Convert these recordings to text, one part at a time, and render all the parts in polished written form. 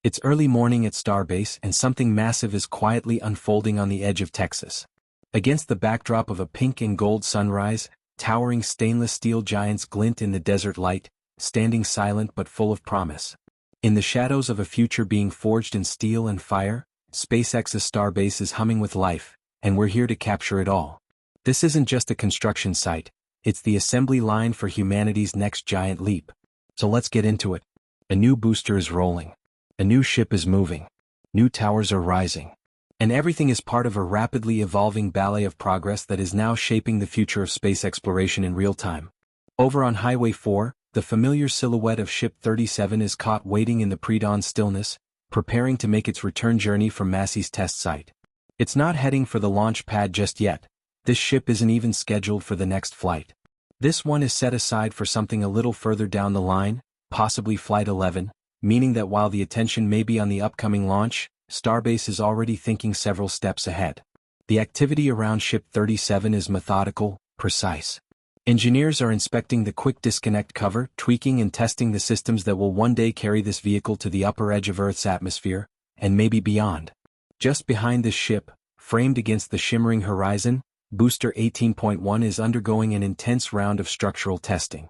It's early morning at Starbase and something massive is quietly unfolding on the edge of Texas. Against the backdrop of a pink and gold sunrise, towering stainless steel giants glint in the desert light, standing silent but full of promise. In the shadows of a future being forged in steel and fire, SpaceX's Starbase is humming with life, and we're here to capture it all. This isn't just a construction site, it's the assembly line for humanity's next giant leap. So let's get into it. A new booster is rolling. A new ship is moving. New towers are rising. And everything is part of a rapidly evolving ballet of progress that is now shaping the future of space exploration in real time. Over on Highway 4, the familiar silhouette of Ship 37 is caught waiting in the pre-dawn stillness, preparing to make its return journey from Massey's test site. It's not heading for the launch pad just yet. This ship isn't even scheduled for the next flight. This one is set aside for something a little further down the line, possibly Flight 11, meaning that while the attention may be on the upcoming launch, Starbase is already thinking several steps ahead. The activity around Ship 37 is methodical, precise. Engineers are inspecting the quick disconnect cover, tweaking and testing the systems that will one day carry this vehicle to the upper edge of Earth's atmosphere, and maybe beyond. Just behind this ship, framed against the shimmering horizon, Booster 18.1 is undergoing an intense round of structural testing.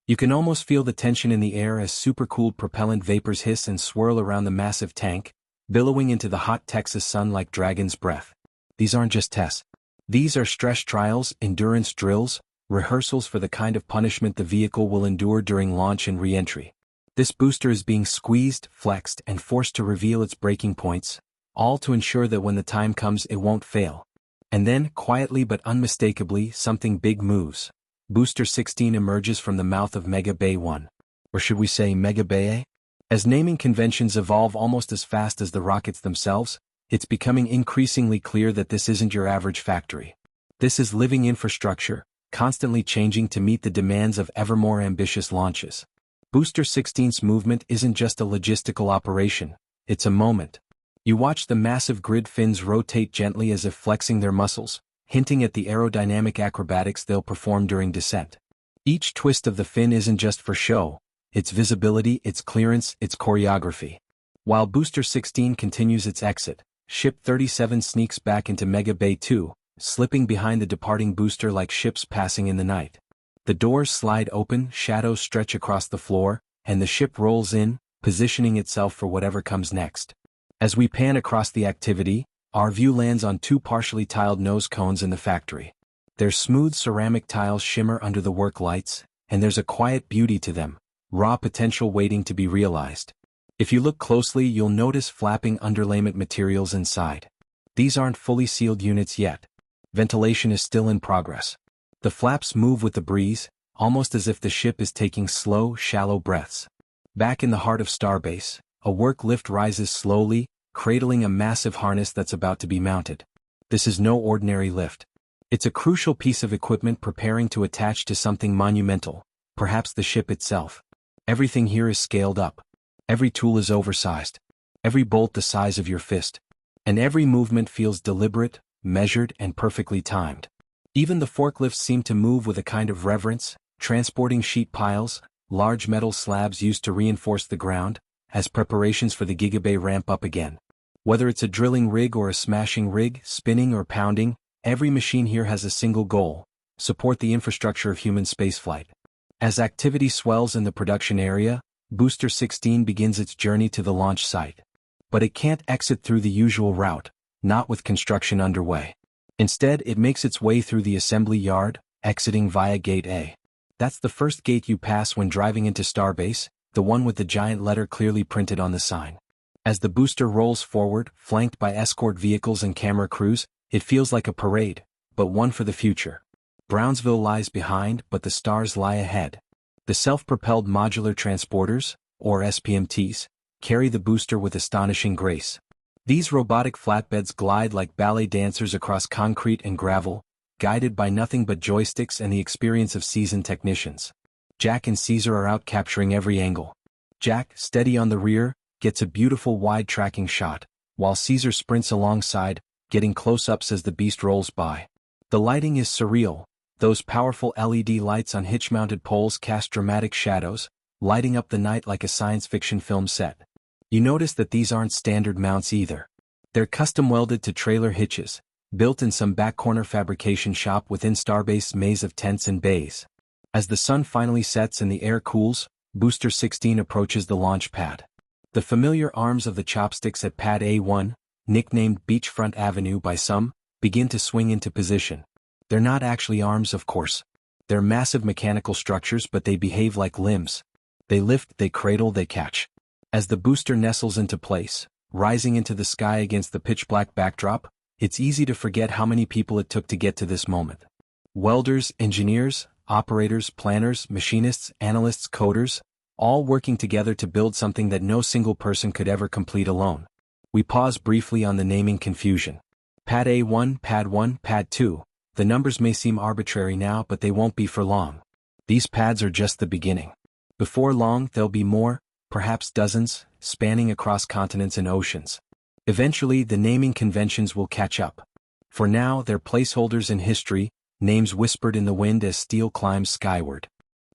You can almost feel the tension in the air as supercooled propellant vapors hiss and swirl around the massive tank, billowing into the hot Texas sun like dragon's breath. These aren't just tests. These are stress trials, endurance drills, rehearsals for the kind of punishment the vehicle will endure during launch and re-entry. This booster is being squeezed, flexed, and forced to reveal its breaking points, all to ensure that when the time comes it won't fail. And then, quietly but unmistakably, something big moves. Booster 16 emerges from the mouth of Mega Bay 1. Or should we say Mega Bay A? As naming conventions evolve almost as fast as the rockets themselves, it's becoming increasingly clear that this isn't your average factory. This is living infrastructure, constantly changing to meet the demands of ever more ambitious launches. Booster 16's movement isn't just a logistical operation, it's a moment. You watch the massive grid fins rotate gently as if flexing their muscles, hinting at the aerodynamic acrobatics they'll perform during descent. Each twist of the fin isn't just for show, it's visibility, it's clearance, it's choreography. While Booster 16 continues its exit, Ship 37 sneaks back into Mega Bay 2, slipping behind the departing booster like ships passing in the night. The doors slide open, shadows stretch across the floor, and the ship rolls in, positioning itself for whatever comes next. As we pan across the activity, our view lands on two partially tiled nose cones in the factory. Their smooth ceramic tiles shimmer under the work lights, and there's a quiet beauty to them, raw potential waiting to be realized. If you look closely, you'll notice flapping underlayment materials inside. These aren't fully sealed units yet. Ventilation is still in progress. The flaps move with the breeze, almost as if the ship is taking slow, shallow breaths. Back in the heart of Starbase, a work lift rises slowly, cradling a massive harness that's about to be mounted. This is no ordinary lift. It's a crucial piece of equipment preparing to attach to something monumental, perhaps the ship itself. Everything here is scaled up. Every tool is oversized. Every bolt the size of your fist. And every movement feels deliberate, measured, and perfectly timed. Even the forklifts seem to move with a kind of reverence, transporting sheet piles, large metal slabs used to reinforce the ground, as preparations for the Gigabay ramp up again. Whether it's a drilling rig or a smashing rig, spinning or pounding, every machine here has a single goal: support the infrastructure of human spaceflight. As activity swells in the production area, Booster 16 begins its journey to the launch site. But it can't exit through the usual route, not with construction underway. Instead, it makes its way through the assembly yard, exiting via Gate A. That's the first gate you pass when driving into Starbase, the one with the giant letter clearly printed on the sign. As the booster rolls forward, flanked by escort vehicles and camera crews, it feels like a parade, but one for the future. Brownsville lies behind, but the stars lie ahead. The self-propelled modular transporters, or SPMTs, carry the booster with astonishing grace. These robotic flatbeds glide like ballet dancers across concrete and gravel, guided by nothing but joysticks and the experience of seasoned technicians. Jack and Caesar are out capturing every angle. Jack, steady on the rear, gets a beautiful wide tracking shot, while Caesar sprints alongside, getting close-ups as the beast rolls by. The lighting is surreal. Those powerful LED lights on hitch-mounted poles cast dramatic shadows, lighting up the night like a science fiction film set. You notice that these aren't standard mounts either. They're custom welded to trailer hitches, built in some back corner fabrication shop within Starbase's maze of tents and bays. As the sun finally sets and the air cools, Booster 16 approaches the launch pad. The familiar arms of the chopsticks at Pad A1, nicknamed Beachfront Avenue by some, begin to swing into position. They're not actually arms, of course. They're massive mechanical structures, but they behave like limbs. They lift, they cradle, they catch. As the booster nestles into place, rising into the sky against the pitch-black backdrop, it's easy to forget how many people it took to get to this moment. Welders, engineers, operators, planners, machinists, analysts, coders, all working together to build something that no single person could ever complete alone. We pause briefly on the naming confusion. Pad A1, Pad 1, Pad 2, the numbers may seem arbitrary now, but they won't be for long. These pads are just the beginning. Before long, there'll be more, perhaps dozens, spanning across continents and oceans. Eventually, the naming conventions will catch up. For now, they're placeholders in history, names whispered in the wind as steel climbs skyward.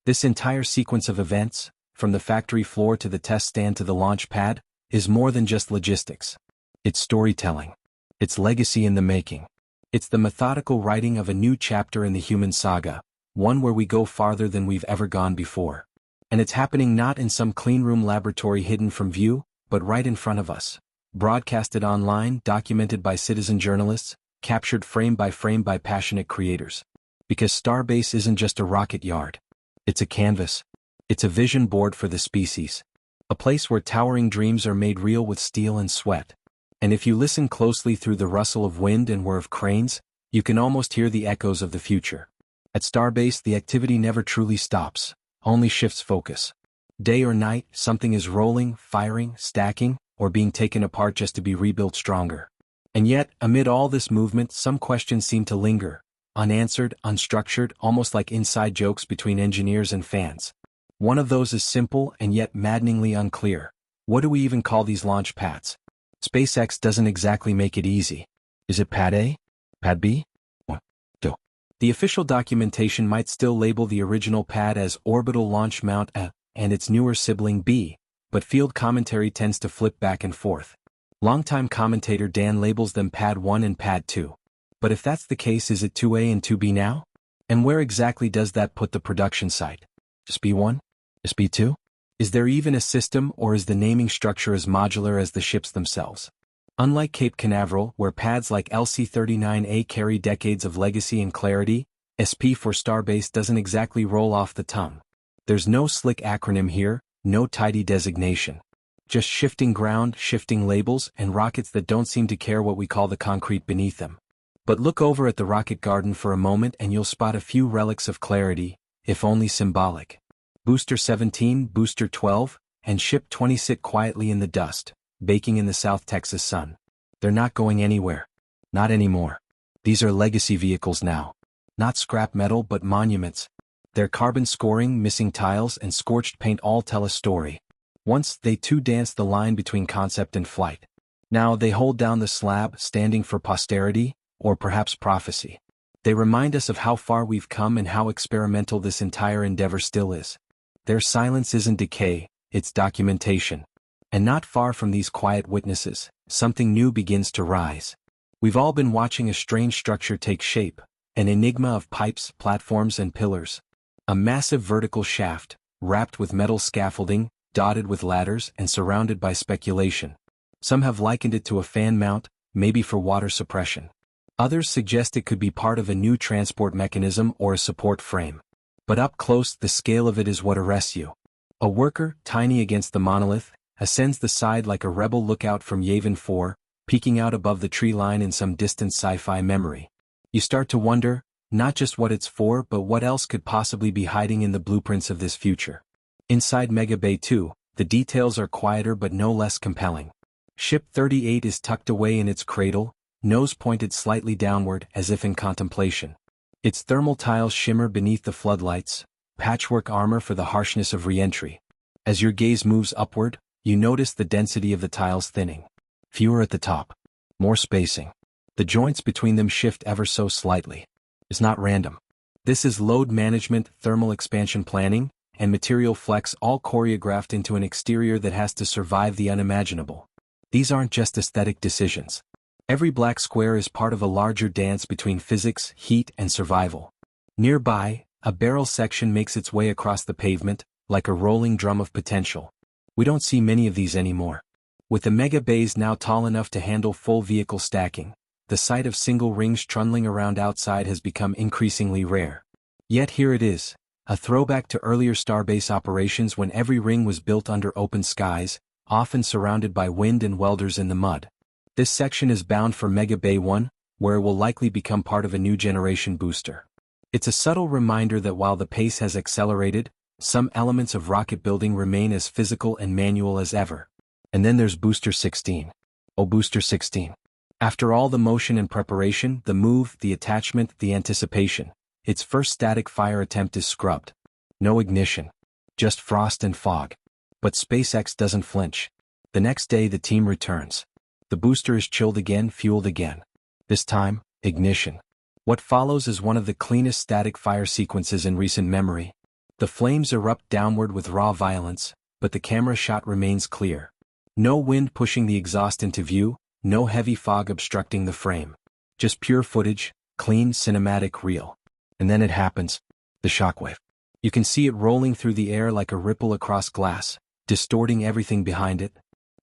This entire sequence of events, from the factory floor to the test stand to the launch pad, is more than just logistics. It's storytelling. It's legacy in the making. It's the methodical writing of a new chapter in the human saga, one where we go farther than we've ever gone before. And it's happening not in some cleanroom laboratory hidden from view, but right in front of us. Broadcasted online, documented by citizen journalists, captured frame by passionate creators. Because Starbase isn't just a rocket yard. It's a canvas. It's a vision board for the species. A place where towering dreams are made real with steel and sweat. And if you listen closely through the rustle of wind and whir of cranes, you can almost hear the echoes of the future. At Starbase, the activity never truly stops, only shifts focus. Day or night, something is rolling, firing, stacking, or being taken apart just to be rebuilt stronger. And yet, amid all this movement, some questions seem to linger, unanswered, unstructured, almost like inside jokes between engineers and fans. One of those is simple and yet maddeningly unclear. What do we even call these launch pads? SpaceX doesn't exactly make it easy. Is it Pad A? Pad B? No. The official documentation might still label the original pad as Orbital Launch Mount A and its newer sibling B, but field commentary tends to flip back and forth. Longtime commentator Dan labels them Pad 1 and Pad 2. But if that's the case, is it 2A and 2B now? And where exactly does that put the production site? Is B1? Is B2? Is there even a system, or is the naming structure as modular as the ships themselves? Unlike Cape Canaveral, where pads like LC-39A carry decades of legacy and clarity, SP for Starbase doesn't exactly roll off the tongue. There's no slick acronym here, no tidy designation. Just shifting ground, shifting labels, and rockets that don't seem to care what we call the concrete beneath them. But look over at the rocket garden for a moment and you'll spot a few relics of clarity, if only symbolic. Booster 17, Booster 12, and Ship 20 sit quietly in the dust, baking in the South Texas sun. They're not going anywhere. Not anymore. These are legacy vehicles now. Not scrap metal but monuments. Their carbon scoring, missing tiles, and scorched paint all tell a story. Once, they too danced the line between concept and flight. Now they hold down the slab, standing for posterity, or perhaps prophecy. They remind us of how far we've come and how experimental this entire endeavor still is. Their silence isn't decay, it's documentation. And not far from these quiet witnesses, something new begins to rise. We've all been watching a strange structure take shape, an enigma of pipes, platforms, and pillars. A massive vertical shaft, wrapped with metal scaffolding, dotted with ladders, and surrounded by speculation. Some have likened it to a fan mount, maybe for water suppression. Others suggest it could be part of a new transport mechanism or a support frame. But up close, the scale of it is what arrests you. A worker, tiny against the monolith, ascends the side like a rebel lookout from Yavin 4, peeking out above the tree line in some distant sci-fi memory. You start to wonder, not just what it's for, but what else could possibly be hiding in the blueprints of this future. Inside Mega Bay 2, the details are quieter but no less compelling. Ship 38 is tucked away in its cradle, nose pointed slightly downward as if in contemplation. Its thermal tiles shimmer beneath the floodlights, patchwork armor for the harshness of re-entry. As your gaze moves upward, you notice the density of the tiles thinning. Fewer at the top. More spacing. The joints between them shift ever so slightly. It's not random. This is load management, thermal expansion planning, and material flex all choreographed into an exterior that has to survive the unimaginable. These aren't just aesthetic decisions. Every black square is part of a larger dance between physics, heat, and survival. Nearby, a barrel section makes its way across the pavement, like a rolling drum of potential. We don't see many of these anymore. With the mega bays now tall enough to handle full vehicle stacking, the sight of single rings trundling around outside has become increasingly rare. Yet here it is, a throwback to earlier starbase operations when every ring was built under open skies, often surrounded by wind and welders in the mud. This section is bound for Mega Bay 1, where it will likely become part of a new generation booster. It's a subtle reminder that while the pace has accelerated, some elements of rocket building remain as physical and manual as ever. And then there's Booster 16. Oh, Booster 16. After all the motion and preparation, the move, the attachment, the anticipation, its first static fire attempt is scrubbed. No ignition. Just frost and fog. But SpaceX doesn't flinch. The next day the team returns. The booster is chilled again, fueled again. This time, ignition. What follows is one of the cleanest static fire sequences in recent memory. The flames erupt downward with raw violence, but the camera shot remains clear. No wind pushing the exhaust into view, no heavy fog obstructing the frame. Just pure footage, clean, cinematic, real. And then it happens. The shockwave. You can see it rolling through the air like a ripple across glass, distorting everything behind it.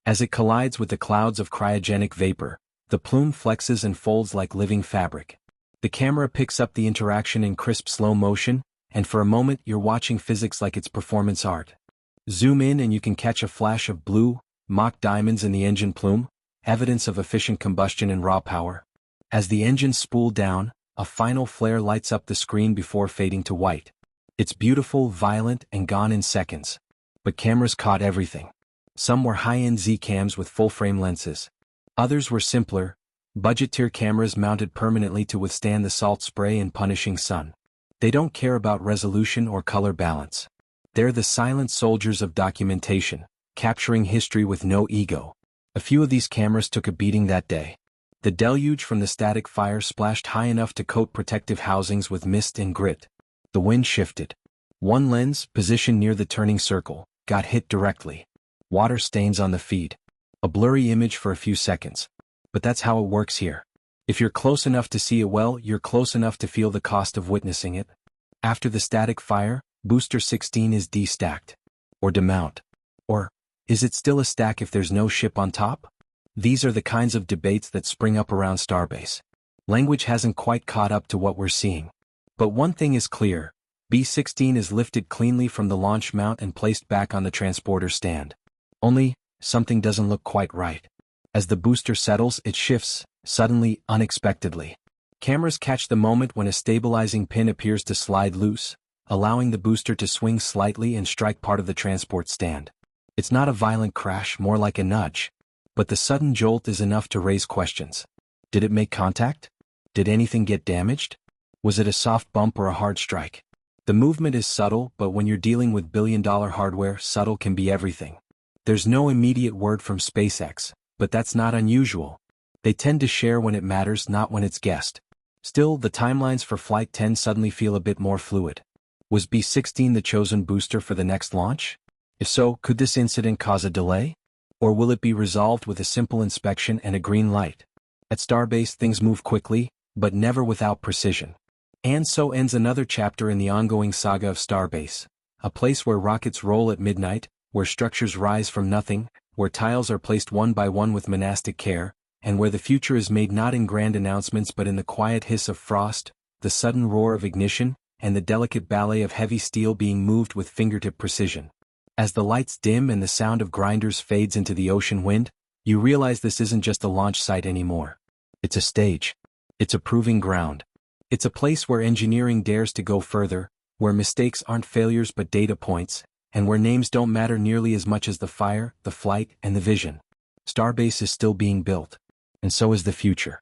As it collides with the clouds of cryogenic vapor, the plume flexes and folds like living fabric. The camera picks up the interaction in crisp slow motion, and for a moment you're watching physics like it's performance art. Zoom in and you can catch a flash of blue, mock diamonds in the engine plume, evidence of efficient combustion and raw power. As the engines spool down, a final flare lights up the screen before fading to white. It's beautiful, violent, and gone in seconds. But cameras caught everything. Some were high-end Z-cams with full-frame lenses. Others were simpler, budget-tier cameras mounted permanently to withstand the salt spray and punishing sun. They don't care about resolution or color balance. They're the silent soldiers of documentation, capturing history with no ego. A few of these cameras took a beating that day. The deluge from the static fire splashed high enough to coat protective housings with mist and grit. The wind shifted. One lens, positioned near the turning circle, got hit directly. Water stains on the feed. A blurry image for a few seconds. But that's how it works here. If you're close enough to see it well, you're close enough to feel the cost of witnessing it. After the static fire, Booster 16 is destacked. Or demount. Or, is it still a stack if there's no ship on top? These are the kinds of debates that spring up around Starbase. Language hasn't quite caught up to what we're seeing. But one thing is clear. B-16 is lifted cleanly from the launch mount and placed back on the transporter stand. Only, something doesn't look quite right. As the booster settles, it shifts, suddenly, unexpectedly. Cameras catch the moment when a stabilizing pin appears to slide loose, allowing the booster to swing slightly and strike part of the transport stand. It's not a violent crash, more like a nudge. But the sudden jolt is enough to raise questions. Did it make contact? Did anything get damaged? Was it a soft bump or a hard strike? The movement is subtle, but when you're dealing with billion-dollar hardware, subtle can be everything. There's no immediate word from SpaceX, but that's not unusual. They tend to share when it matters, not when it's guessed. Still, the timelines for Flight 10 suddenly feel a bit more fluid. Was B-16 the chosen booster for the next launch? If so, could this incident cause a delay? Or will it be resolved with a simple inspection and a green light? At Starbase, things move quickly, but never without precision. And so ends another chapter in the ongoing saga of Starbase, a place where rockets roll at midnight, where structures rise from nothing, where tiles are placed one by one with monastic care, and where the future is made not in grand announcements but in the quiet hiss of frost, the sudden roar of ignition, and the delicate ballet of heavy steel being moved with fingertip precision. As the lights dim and the sound of grinders fades into the ocean wind, you realize this isn't just a launch site anymore. It's a stage. It's a proving ground. It's a place where engineering dares to go further, where mistakes aren't failures but data points, and where names don't matter nearly as much as the fire, the flight, and the vision. Starbase is still being built. And so is the future.